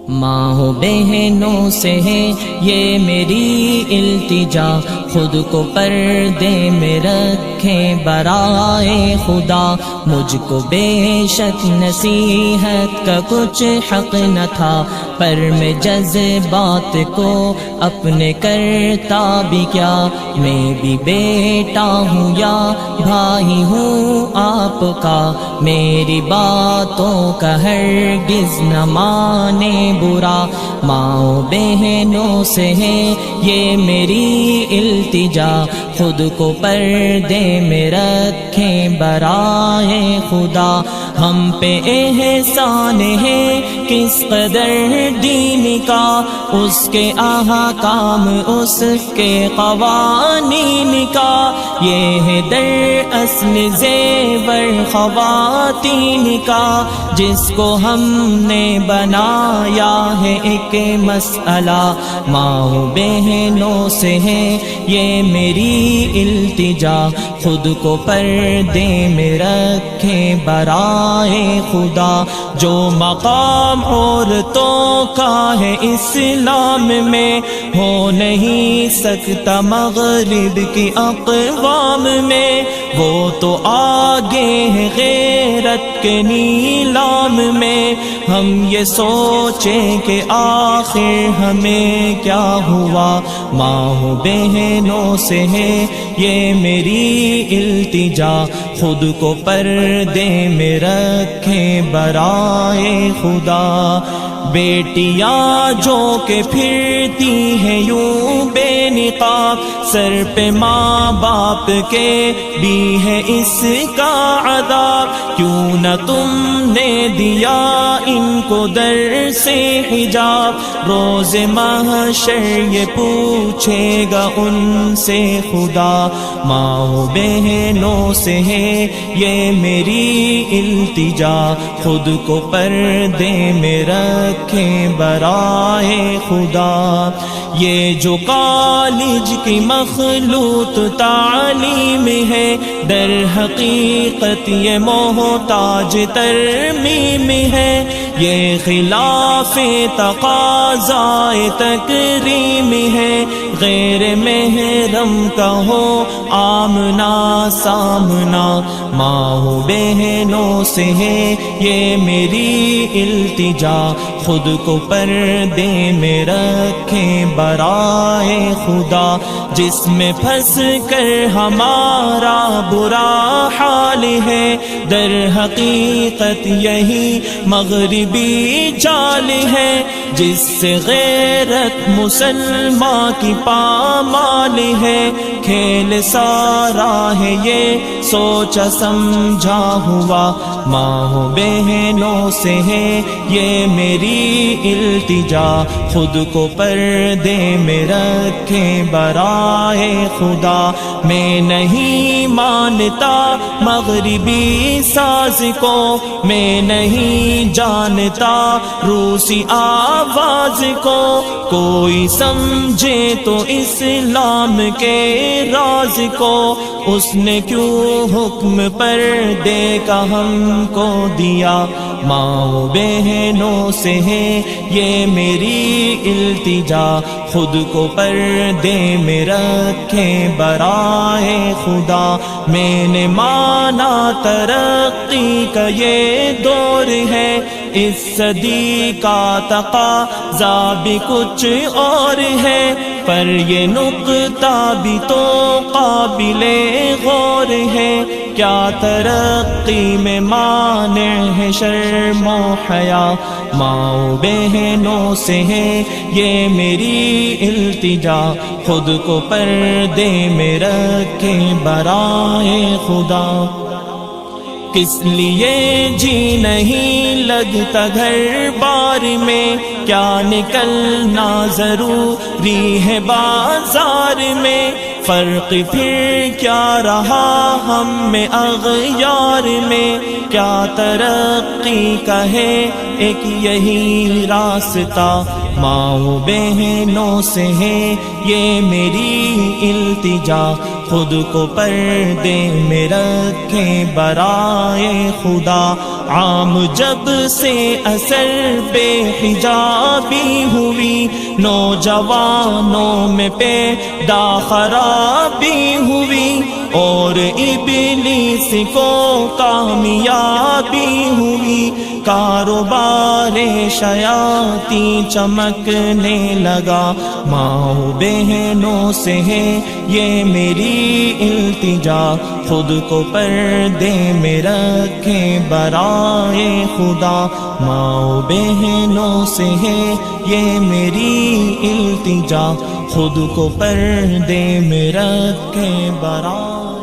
ماں بہنوں سے ہے یہ میری التجا، خود کو پردے میں رکھیں برائے خدا۔ مجھ کو بے شک نصیحت کا کچھ حق نہ تھا، پر میں جذبات کو اپنے کرتا بھی کیا۔ میں بھی بیٹا ہوں یا بھائی ہوں آپ کا، میری باتوں کا ہرگز نہ مانے برا۔ ماں بہنوں سے ہے یہ میری التجا، خود کو پردے میں رکھیں برائے خدا۔ ہم پہ احسان ہے کس قدر دین کا، اس کے احکام اس کے قوانین کا۔ یہ ہے در اصل زیور خواتین کا، جس کو ہم نے بنایا ہے ایک مسئلہ۔ ماں بہنوں سے ہے یہ میری التجا، خود کو پردے میں رکھیں برائے خدا۔ جو مقام عورتوں کا ہے اسلام میں، ہو نہیں سکتا مغرب کی اقوام میں۔ وہ تو آگے ہے غیرت کے نیلام میں، ہم یہ سوچیں کہ آخر ہمیں کیا ہوا۔ ماں بہنوں سے ہے یہ میری التجا، خود کو پردے میں رکھیں برائے خدا۔ بیٹیاں جو کہ پھرتی ہیں یوں بے نقاب، سر پہ ماں باپ کے بھی ہے اس کا عذاب۔ کیوں نہ تم نے دیا ان کو در سے حجاب، روز محشر یہ پوچھے گا ان سے خدا۔ ماں بہنوں سے ہے یہ میری التجا، خود کو پردے میں رکھیں برائے خدا۔ یہ جو کالج کی مخلوط تعلیم ہے، در حقیقت یہ محتاج ترمیم ہے۔ یہ خلاف تقاضائے تکریم ہے، غیر محرم کا ہو آمنا سامنا۔ ماں بہنوں سے ہے یہ میری التجا، خود کو پردے میں رکھیں برائے خدا۔ جس میں پھنس کر ہمارا برا حال ہے، در حقیقت یہی مغربی چال ہے۔ جس سے غیرت مسلمان کی پامال ہے، کھیل سارا ہے یہ سوچا سمجھا ہوا۔ ماں بہنوں سے ہے یہ میری التجا، خود کو پردے میں رکھیں برائے خدا۔ میں نہیں مانتا مغربی ساز کو، میں نہیں جانتا روسی آواز کو۔ کوئی سمجھے تو اسلام کے راز کو، اس نے کیوں حکم پردے کا ہم کو دیا۔ ماں بہنوں سے ہے یہ میری التجا، خود کو پردے میں رکھیں برائے خدا۔ میں نے مانا ترقی کا یہ دور ہے، اس صدی کا تقاضا بھی کچھ اور ہے، پر یہ نقطہ بھی تو قابل غور ہے۔ کیا ترقی میں مانع ہے شرم و حیا؟ ماں بہنوں سے ہے یہ میری التجا، خود کو پردے میں رکھیں برائے خدا۔ کس لیے جی نہیں لگتا گھر بار میں، کیا نکلنا ضروری ہے بازار میں؟ فرق پھر کیا رہا ہم میں اغیار میں؟ کیا ترقی کا ہے ایک یہی راستہ؟ ماں بہنوں سے ہے یہ میری التجا، خود کو پردے میں رکھیں برائے خدا۔ عام جب سے اثر بے حجابی ہوئی، نوجوانوں میں پیدا خرابی ہوئی، اور ابلیس کو کامیابی ہوئی، کاروبار شیاطین چمکنے لگا۔ ماؤں بہنوں سے ہے یہ میری التجا، خود کو پردے میں رکھیں برائے خدا۔ ماؤں بہنوں سے ہے یہ میری التجا، خود کو پردے میں رکھیں برائے